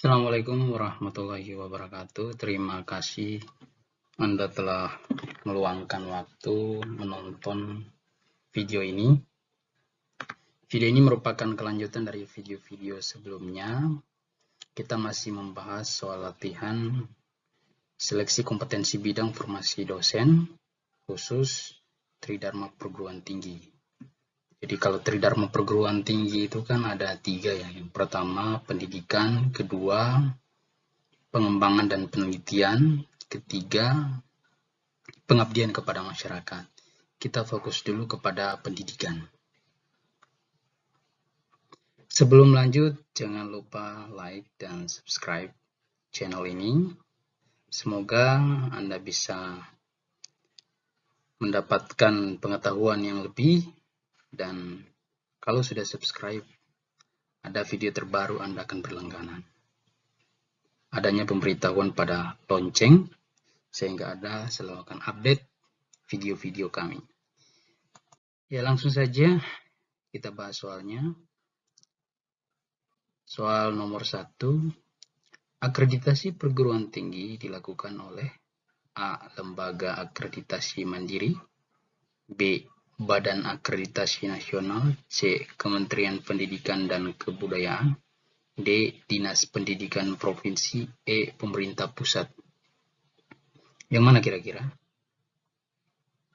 Assalamualaikum warahmatullahi wabarakatuh. Terima kasih Anda telah meluangkan waktu menonton video ini. Video ini merupakan kelanjutan dari video-video sebelumnya. Kita masih membahas soal latihan seleksi kompetensi bidang formasi dosen khusus Tridharma Perguruan Tinggi. Jadi kalau Tridharma Perguruan Tinggi itu kan ada 3 ya. Yang pertama pendidikan, kedua pengembangan dan penelitian, ketiga pengabdian kepada masyarakat. Kita fokus dulu kepada pendidikan. Sebelum lanjut, jangan lupa like dan subscribe channel ini. Semoga Anda bisa mendapatkan pengetahuan yang lebih, dan kalau sudah subscribe, ada video terbaru Anda akan berlangganan. Adanya pemberitahuan pada lonceng, sehingga Anda selalu akan update video-video kami. Ya, langsung saja kita bahas soalnya. Soal nomor 1, akreditasi perguruan tinggi dilakukan oleh A. Lembaga akreditasi mandiri, B. Badan Akreditasi Nasional, C. Kementerian Pendidikan dan Kebudayaan, D. Dinas Pendidikan Provinsi, E. Pemerintah Pusat. Yang mana kira-kira?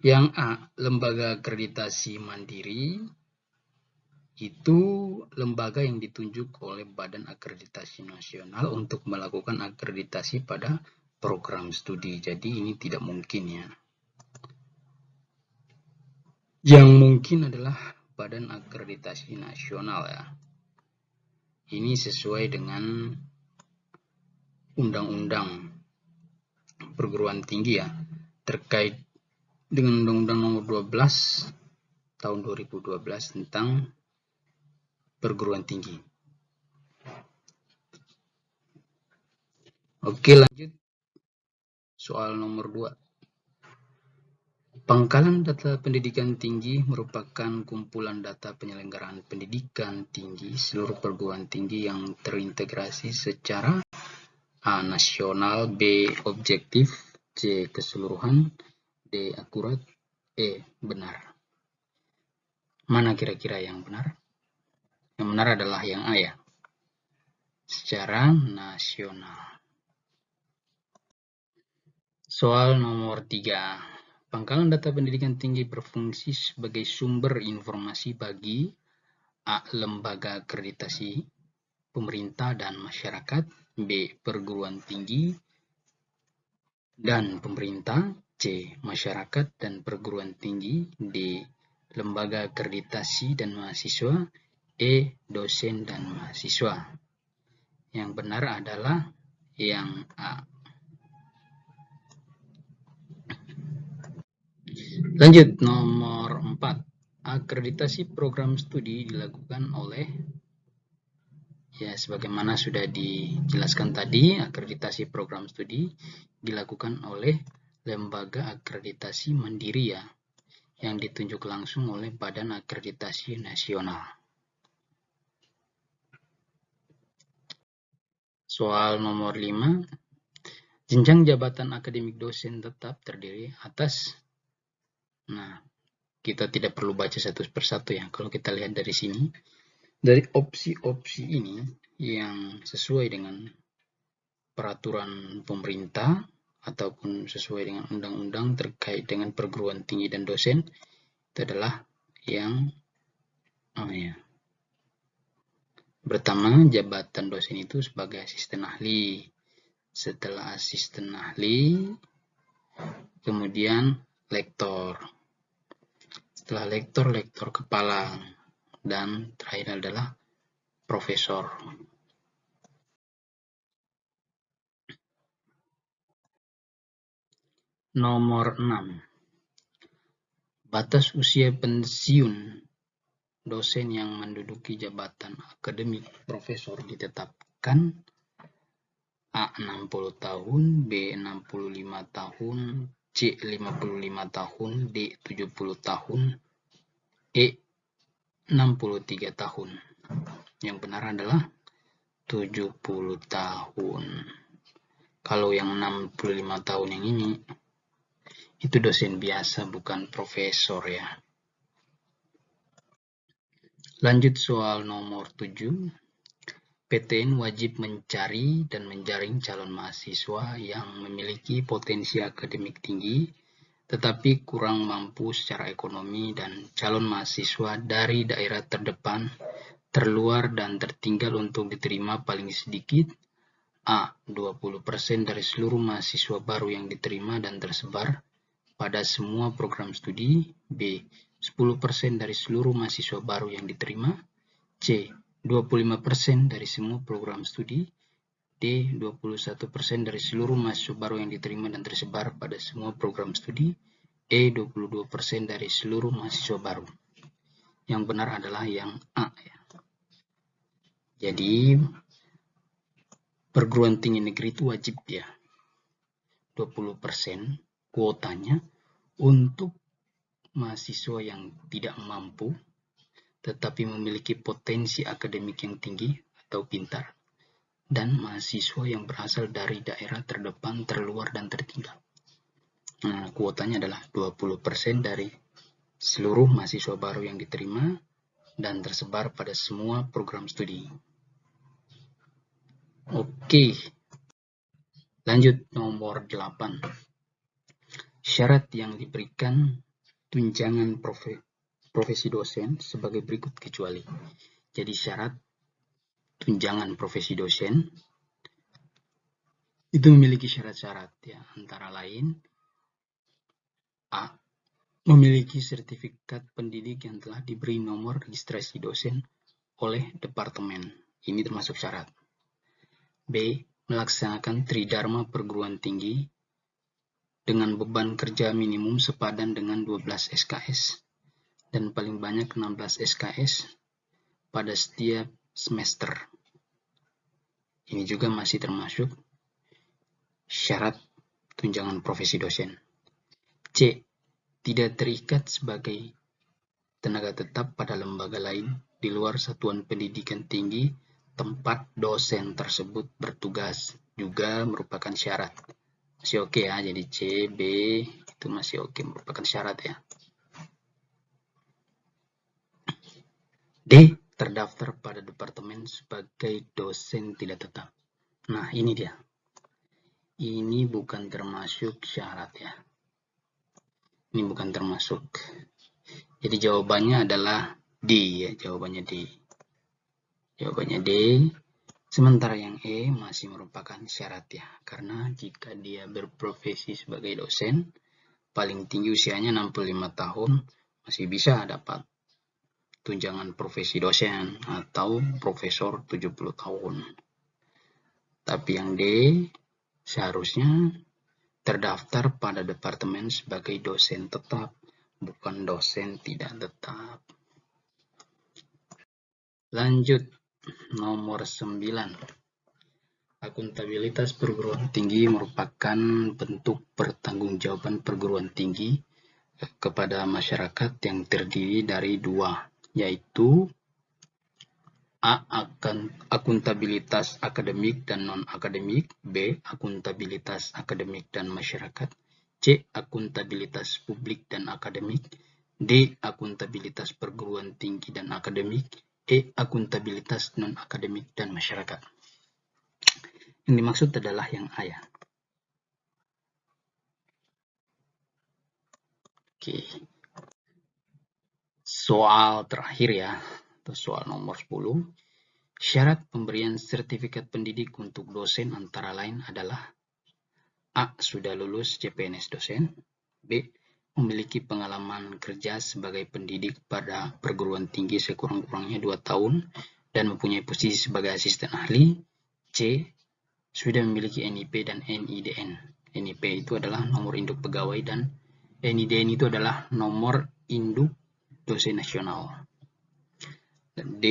Yang A. Lembaga akreditasi mandiri itu lembaga yang ditunjuk oleh Badan Akreditasi Nasional untuk melakukan akreditasi pada program studi. Jadi ini tidak mungkin ya. Yang mungkin adalah Badan Akreditasi Nasional ya. Ini sesuai dengan Undang-Undang Perguruan Tinggi ya, terkait dengan Undang-Undang Nomor 12 Tahun 2012 tentang perguruan tinggi. Oke, lanjut. Soal nomor 2. Pangkalan data pendidikan tinggi merupakan kumpulan data penyelenggaraan pendidikan tinggi seluruh perguruan tinggi yang terintegrasi secara A. Nasional, B. Objektif, C. Keseluruhan, D. Akurat, E. Benar. Mana kira-kira yang benar? Yang benar adalah yang A ya, secara nasional. Soal nomor 3. Pangkalan data pendidikan tinggi berfungsi sebagai sumber informasi bagi A. Lembaga akreditasi pemerintah dan masyarakat, B. Perguruan tinggi dan pemerintah, C. Masyarakat dan perguruan tinggi, D. Lembaga akreditasi dan mahasiswa, E. Dosen dan mahasiswa. Yang benar adalah yang A. Lanjut, nomor 4. Akreditasi program studi dilakukan oleh, ya sebagaimana sudah dijelaskan tadi, akreditasi program studi dilakukan oleh lembaga akreditasi mandiri ya, yang ditunjuk langsung oleh Badan Akreditasi Nasional. Soal nomor 5. Jenjang jabatan akademik dosen tetap terdiri atas. Nah, kita tidak perlu baca satu persatu ya. Kalau kita lihat dari sini, dari opsi-opsi ini yang sesuai dengan peraturan pemerintah ataupun sesuai dengan undang-undang terkait dengan perguruan tinggi dan dosen, itu adalah yang pertama, jabatan dosen itu sebagai asisten ahli. Setelah asisten ahli, kemudian lektor. Setelah lektor, lektor kepala. Dan terakhir adalah profesor. Nomor 6. Batas usia pensiun dosen yang menduduki jabatan akademik profesor ditetapkan A. 60 tahun, B. 65 tahun, C. 55 tahun, D. 70 tahun, E. 63 tahun. Yang benar adalah 70 tahun. Kalau yang 65 tahun yang ini, itu dosen biasa, bukan profesor ya. Lanjut soal nomor 7. PTN wajib mencari dan menjaring calon mahasiswa yang memiliki potensi akademik tinggi, tetapi kurang mampu secara ekonomi, dan calon mahasiswa dari daerah terdepan, terluar, dan tertinggal untuk diterima paling sedikit A. 20% dari seluruh mahasiswa baru yang diterima dan tersebar pada semua program studi, B. 10% dari seluruh mahasiswa baru yang diterima, C. 25% dari semua program studi, D. 21% dari seluruh mahasiswa baru yang diterima dan tersebar pada semua program studi, E. 22% dari seluruh mahasiswa baru. Yang benar adalah yang A. Jadi, perguruan tinggi negeri itu wajib ya 20% kuotanya untuk mahasiswa yang tidak mampu tetapi memiliki potensi akademik yang tinggi atau pintar, dan mahasiswa yang berasal dari daerah terdepan, terluar, dan tertinggal. Nah, kuotanya adalah 20% dari seluruh mahasiswa baru yang diterima dan tersebar pada semua program studi. Oke, lanjut nomor 8. Syarat yang diberikan tunjangan profesi dosen sebagai berikut kecuali. Jadi syarat tunjangan profesi dosen itu memiliki syarat-syarat ya, antara lain A. Memiliki sertifikat pendidik yang telah diberi nomor registrasi dosen oleh departemen. Ini termasuk syarat. B. Melaksanakan tridharma perguruan tinggi dengan beban kerja minimum sepadan dengan 12 SKS dan paling banyak 16 SKS pada setiap semester. Ini juga masih termasuk syarat tunjangan profesi dosen. C. Tidak terikat sebagai tenaga tetap pada lembaga lain di luar satuan pendidikan tinggi tempat dosen tersebut bertugas, juga merupakan syarat. Masih oke ya, jadi C, B itu masih oke, merupakan syarat ya. D. Terdaftar pada departemen sebagai dosen tidak tetap. Nah, ini dia. Ini bukan termasuk syarat ya. Ini bukan termasuk. Jadi jawabannya adalah D ya, jawabannya D. Jawabannya D. Sementara yang E masih merupakan syarat ya, karena jika dia berprofesi sebagai dosen, paling tinggi usianya 65 tahun, masih bisa dapat tunjangan profesi dosen atau profesor 70 tahun. Tapi yang D seharusnya terdaftar pada departemen sebagai dosen tetap, bukan dosen tidak tetap. Lanjut nomor 9. Akuntabilitas perguruan tinggi merupakan bentuk pertanggungjawaban perguruan tinggi kepada masyarakat yang terdiri dari dua, yaitu A. Akuntabilitas akademik dan non-akademik, B. Akuntabilitas akademik dan masyarakat, C. Akuntabilitas publik dan akademik, D. Akuntabilitas perguruan tinggi dan akademik, E. Akuntabilitas non-akademik dan masyarakat. Yang dimaksud adalah yang A ya. Oke. Soal terakhir ya, atau soal nomor 10. Syarat pemberian sertifikat pendidik untuk dosen antara lain adalah A. Sudah lulus CPNS dosen, B. Memiliki pengalaman kerja sebagai pendidik pada perguruan tinggi sekurang-kurangnya 2 tahun dan mempunyai posisi sebagai asisten ahli, C. Sudah memiliki NIP dan NIDN. NIP itu adalah nomor induk pegawai dan NIDN itu adalah nomor induk dosen nasional. Dan D.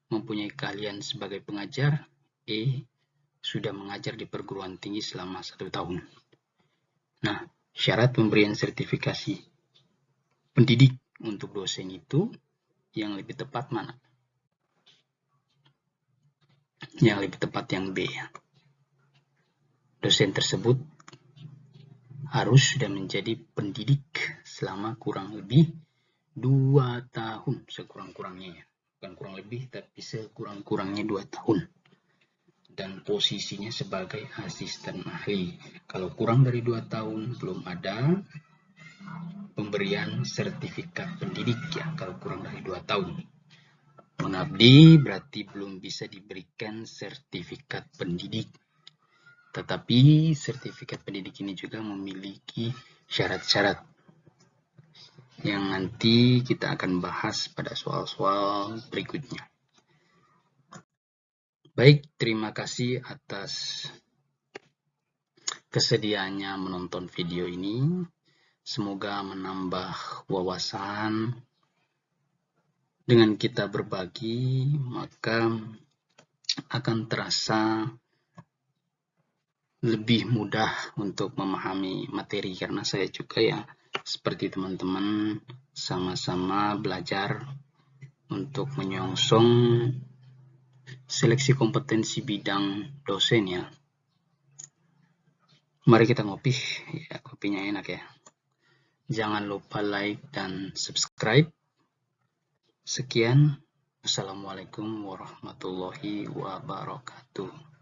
Mempunyai keahlian sebagai pengajar, E. Sudah mengajar di perguruan tinggi selama 1 tahun. Nah, syarat pemberian sertifikasi pendidik untuk dosen itu yang lebih tepat mana? yang lebih tepat yang B. Dosen tersebut harus sudah menjadi pendidik selama kurang lebih 2 tahun sekurang-kurangnya ya. Bukan kurang lebih, tapi sekurang-kurangnya 2 tahun. Dan posisinya sebagai asisten ahli. Kalau kurang dari 2 tahun belum ada pemberian sertifikat pendidik ya, kalau kurang dari 2 tahun. Mengabdi berarti belum bisa diberikan sertifikat pendidik. Tetapi sertifikat pendidik ini juga memiliki syarat-syarat yang nanti kita akan bahas pada soal-soal berikutnya. Baik, terima kasih atas kesediaannya menonton video ini. Semoga menambah wawasan. Dengan kita berbagi, maka akan terasa lebih mudah untuk memahami materi, karena saya juga ya seperti teman-teman sama-sama belajar untuk menyongsong seleksi kompetensi bidang dosen ya. Mari kita ngopi, ya kopinya enak ya. Jangan lupa like dan subscribe. Sekian, Assalamualaikum warahmatullahi wabarakatuh.